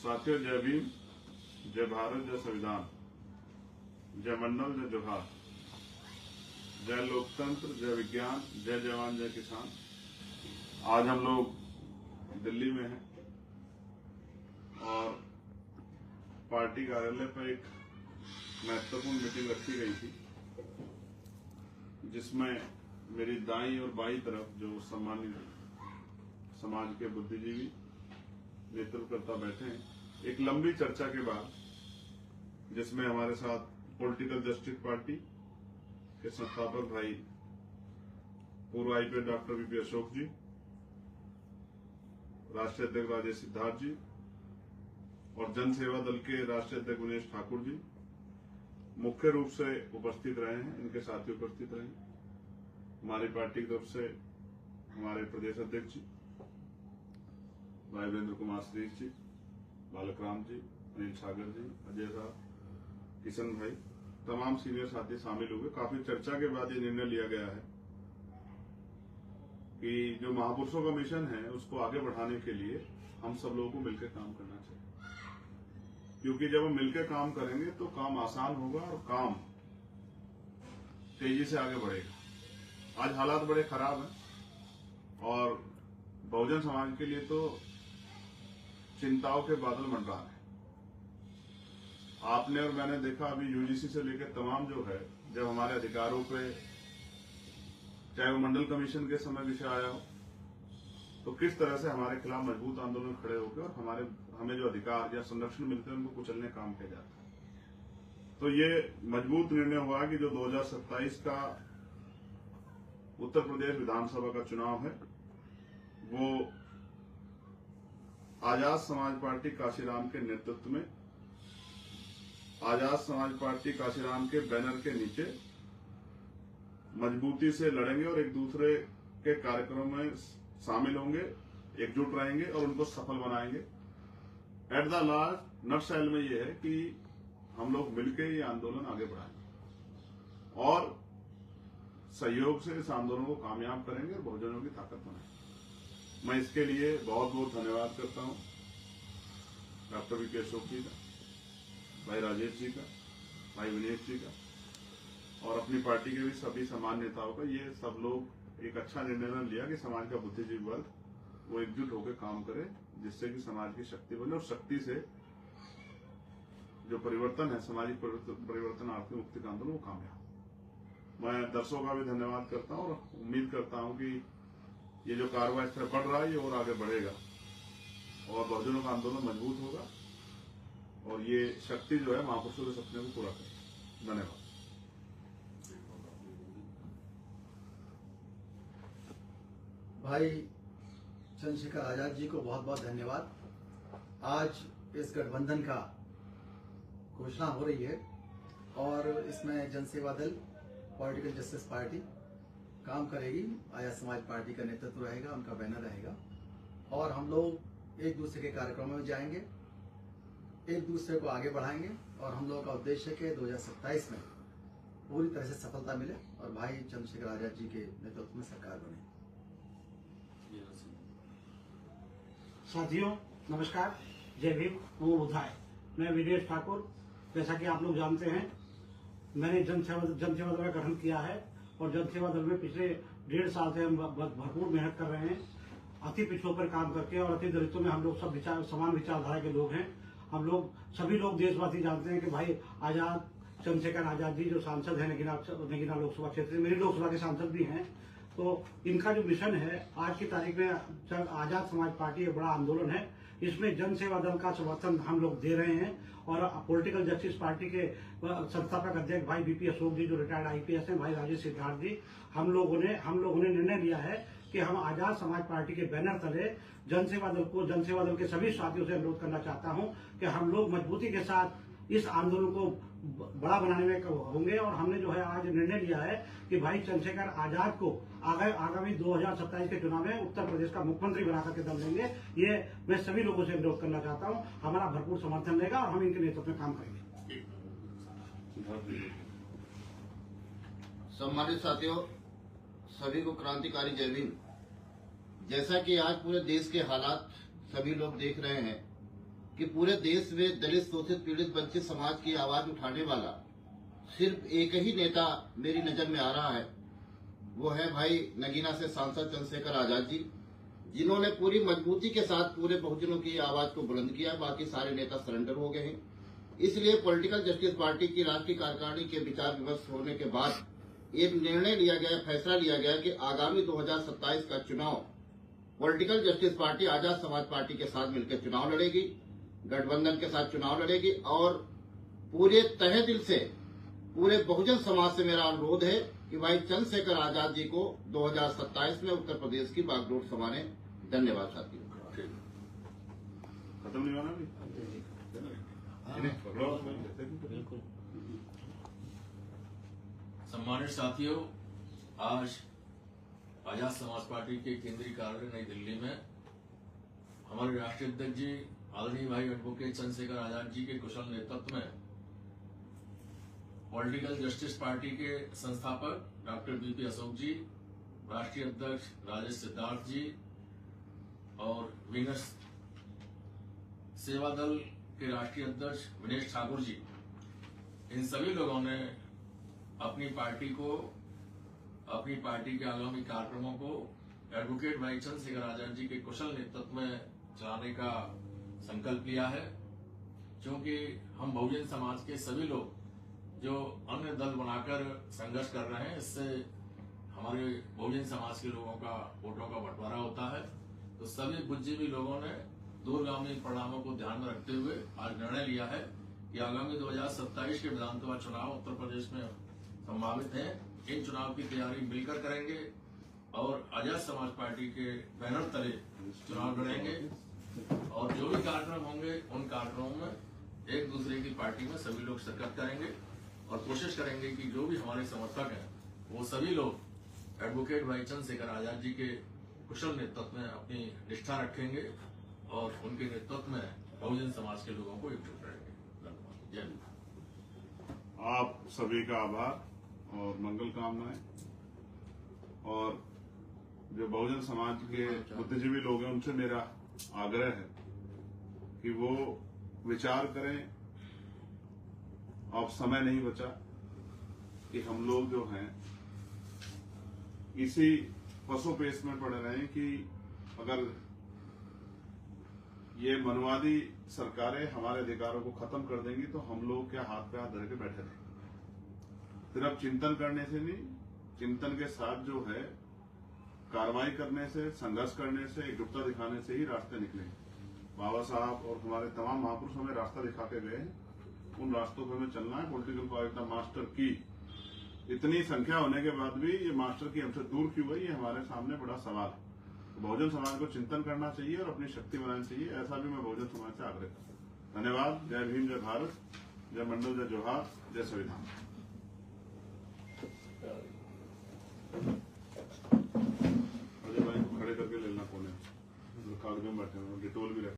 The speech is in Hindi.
साथियों, जय भीम, जय भारत, जय संविधान, जय मंडल, जय जोहार, जय लोकतंत्र, जय विज्ञान, जय जवान, जय किसान। आज हम लोग दिल्ली में हैं और पार्टी कार्यालय पर एक महत्वपूर्ण मीटिंग रखी गई थी, जिसमें मेरी दाईं और बाईं तरफ जो सम्मानित समाज के बुद्धिजीवी नेतृत्वकर्ता बैठे हैं। एक लंबी चर्चा के बाद, जिसमें हमारे साथ पॉलिटिकल जस्टिस पार्टी के संस्थापक भाई पूर्व आईपीएस डॉक्टर वीपी अशोक जी, राष्ट्रीय अध्यक्ष राजेश सिद्धार्थ जी और जन सेवा दल के राष्ट्रीय अध्यक्ष उमेश ठाकुर जी मुख्य रूप से उपस्थित रहे हैं। इनके साथी उपस्थित रहे। हमारी पार्टी की तरफ से हमारे प्रदेश अध्यक्ष जी भाई वीरेंद्र कुमार श्रीश जी, बालक राम जी, अनिल सागर जी, अजय साहब, किशन भाई, तमाम सीनियर साथी शामिल हुए। काफी चर्चा के बाद ये निर्णय लिया गया है कि जो महापुरुषों का मिशन है उसको आगे बढ़ाने के लिए हम सब लोगों को मिलकर काम करना चाहिए, क्योंकि जब हम मिलकर काम करेंगे तो काम आसान होगा और काम तेजी से आगे बढ़ेगा। आज हालात बड़े खराब हैं और बहुजन समाज के लिए तो चिंताओं के बादल मंडरा रहे हैं। आपने और मैंने देखा अभी यूजीसी से लेकर तमाम जो है, जब हमारे अधिकारों पे चाहे वो मंडल कमीशन के समय विषय आया हो, तो किस तरह से हमारे खिलाफ मजबूत आंदोलन खड़े होकर और हमें जो अधिकार या संरक्षण मिलते हैं उनको कुचलने काम किया जाता है। तो ये मजबूत निर्णय हुआ कि जो 2027 का उत्तर प्रदेश विधानसभा का चुनाव है वो आजाद समाज पार्टी काशीराम के नेतृत्व में, आजाद समाज पार्टी काशीराम के बैनर के नीचे मजबूती से लड़ेंगे और एक दूसरे के कार्यक्रमों में शामिल होंगे, एकजुट रहेंगे और उनको सफल बनाएंगे। एट द लास्ट नटशेल में ये है कि हम लोग मिलकर ये आंदोलन आगे बढ़ाएंगे और सहयोग से इस आंदोलन को कामयाब करेंगे और बहुजनों की ताकत बनाएंगे। मैं इसके लिए बहुत बहुत धन्यवाद करता हूं डॉक्टर वीपी अशोक जी का, भाई राजेश जी का, भाई विनेश जी का और अपनी पार्टी के भी सभी समान नेताओं का। ये सब लोग एक अच्छा निर्णय लिया कि समाज का बुद्धिजीवी वर्ग वो एकजुट होकर काम करे, जिससे कि समाज की शक्ति बने और शक्ति से जो परिवर्तन है, सामाजिक परिवर्तन, आर्थिक मुक्ति का आंदोलन वो कामयाब। मैं दर्शकों का भी धन्यवाद करता हूं और उम्मीद करता हूं कि ये जो कार्रवाई इस तरह बढ़ रहा है ये और आगे बढ़ेगा और बहुजनों का आंदोलन मजबूत होगा और ये शक्ति जो है महापुरुषों के सपने को पूरा करेगी। धन्यवाद। भाई चंद्रशेखर आजाद जी को बहुत बहुत धन्यवाद। आज इस गठबंधन का घोषणा हो रही है और इसमें जनसेवा दल, पॉलिटिकल जस्टिस पार्टी काम करेगी, आजाद समाज पार्टी का नेतृत्व रहेगा, उनका बैनर रहेगा और हम लोग एक दूसरे के कार्यक्रमों में जाएंगे, एक दूसरे को आगे बढ़ाएंगे और हम लोगों का उद्देश्य है कि 2027 में पूरी तरह से सफलता मिले और भाई चंद्रशेखर आजाद जी के नेतृत्व में सरकार बने। साथियों नमस्कार, जय भीम, नमो बुद्धाय। मैं विनेश ठाकुर। जैसा कि आप लोग जानते हैं, मैंने जनसेवा दल का गठन किया है और जनसेवा दल में पिछले 1.5 साल से हम भरपूर मेहनत कर रहे हैं, अति पिछड़ों पर काम करके और अति दलितों में हम लोग सब समान विचारधारा के लोग हैं। हम लोग सभी लोग देशवासी जानते हैं कि भाई आजाद चंद्रशेखर आजाद जी जो सांसद हैं नगीना लोकसभा क्षेत्र, मेरी लोकसभा के सांसद भी हैं, तो इनका जो मिशन है आज की तारीख में आजाद समाज पार्टी एक बड़ा आंदोलन है। इसमें जनसेवा दल का समर्थन हम लोग दे रहे हैं और पॉलिटिकल जस्टिस पार्टी के संस्थापक अध्यक्ष भाई वीपी अशोक जी जो रिटायर्ड आईपीएस हैं, भाई राजेश सिद्धार्थ जी, हम लोगों ने निर्णय लिया है कि हम आजाद समाज पार्टी के बैनर तले जनसेवा दल के सभी साथियों से अनुरोध करना चाहता हूं कि हम लोग मजबूती के साथ इस आंदोलन को बड़ा बनाने में होंगे और हमने जो है आज निर्णय लिया है कि भाई चंद्रशेखर आजाद को आगामी 2027 के चुनाव में उत्तर प्रदेश का मुख्यमंत्री बना करके दम देंगे। ये मैं सभी लोगों से अनुरोध करना चाहता हूं, हमारा भरपूर समर्थन रहेगा और हम इनके नेतृत्व में काम करेंगे। सम्मानित साथियों, सभी को क्रांतिकारी जय भीम। जैसा कि आज पूरे देश के हालात सभी लोग देख रहे हैं कि पूरे देश में दलित, शोषित, पीड़ित, वंचित समाज की आवाज उठाने वाला सिर्फ एक ही नेता मेरी नजर में आ रहा है। वो है भाई नगीना से सांसद चंद्रशेखर आजाद जी, जिन्होंने पूरी मजबूती के साथ पूरे बहुजनों की आवाज को बुलंद किया। बाकी सारे नेता सरेंडर हो गए हैं। इसलिए पॉलिटिकल जस्टिस पार्टी की राष्ट्रीय कार्यकारिणी के विचार विमर्श होने के बाद एक निर्णय लिया गया, फैसला लिया गया कि आगामी 2027 का चुनाव political justice party Azad Samaj party के साथ मिलकर चुनाव लड़ेगी, गठबंधन के साथ चुनाव लड़ेगी। और पूरे तहे दिल से पूरे बहुजन समाज से मेरा अनुरोध है कि भाई चंद्रशेखर आजाद जी को 2027 में उत्तर प्रदेश की बागडोर संभाले। धन्यवाद साथियों। खत्म नहीं होना भी बिल्कुल। सम्मानित साथियों, आज आजाद समाज पार्टी के केंद्रीय कार्यालय नई दिल्ली में हमारे राष्ट्रीय अध्यक्ष जी आदरणीय भाई एडवोकेट चंद्रशेखर आजाद जी के कुशल नेतृत्व में पॉलिटिकल जस्टिस पार्टी के संस्थापक डॉक्टर बीपी अशोक जी, राष्ट्रीय अध्यक्ष राजेश सिद्धार्थ जी और विनस सेवा दल के राष्ट्रीय अध्यक्ष विनेश ठाकुर जी, इन सभी लोगों ने अपनी पार्टी के आगामी कार्यक्रमों को एडवोकेट भाई चंद्रशेखर आजाद जी के कुशल नेतृत्व में चलाने का संकल्प लिया है। क्योंकि हम बहुजन समाज के सभी लोग जो अन्य दल बनाकर संघर्ष कर रहे हैं, इससे हमारे बहुजन समाज के लोगों का वोटों का बंटवारा होता है। तो सभी बुद्धिजीवी लोगों ने दूरगामी परिणामों को ध्यान में रखते हुए आज निर्णय लिया है कि आगामी 2027 के विधानसभा चुनाव उत्तर प्रदेश में संभावित है। इन चुनाव की तैयारी मिलकर करेंगे और आजाद समाज पार्टी के बैनर तले चुनाव लड़ेंगे और जो भी कार्यक्रम होंगे उन कार्यक्रमों में एक दूसरे की पार्टी में सभी लोग शिरकत करेंगे और कोशिश करेंगे कि जो भी हमारे समर्थक हैं वो सभी लोग एडवोकेट भाई चंद्रशेखर आजाद जी के कुशल नेतृत्व में अपनी निष्ठा रखेंगे और उनके नेतृत्व में बहुजन समाज के लोगों को एकजुट करेंगे। धन्यवाद। जय हिंद। आप सभी का आभार और मंगल कामनाएं। और जो बहुजन समाज के बुद्धिजीवी लोग हैं उनसे मेरा आग्रह है कि वो विचार करें। अब समय नहीं बचा कि हम लोग जो हैं इसी पसोपेश में पड़े रहें कि अगर ये मनवादी सरकारें हमारे अधिकारों को खत्म कर देंगी तो हम लोग क्या हाथ पे हाथ धर के बैठे रहेंगे। सिर्फ चिंतन करने से नहीं, चिंतन के साथ जो है कार्रवाई करने से, संघर्ष करने से, एकजुटता दिखाने से ही रास्ते निकलेंगे। बाबा साहब और हमारे तमाम महापुरुष हमें रास्ता दिखा के गए हैं, उन रास्तों पर हमें चलना है। पॉलिटिकल पार्टी मास्टर की इतनी संख्या होने के बाद भी ये मास्टर की हमसे दूर क्यों है, ये हमारे सामने बड़ा सवाल है। तो बहुजन समाज को चिंतन करना चाहिए और अपनी शक्ति बनानी चाहिए, ऐसा भी मैं बहुजन समाज से आग्रह करता हूँ। धन्यवाद। जय भीम, जय भारत, जय मंडल, जय जोहार, जय संविधान।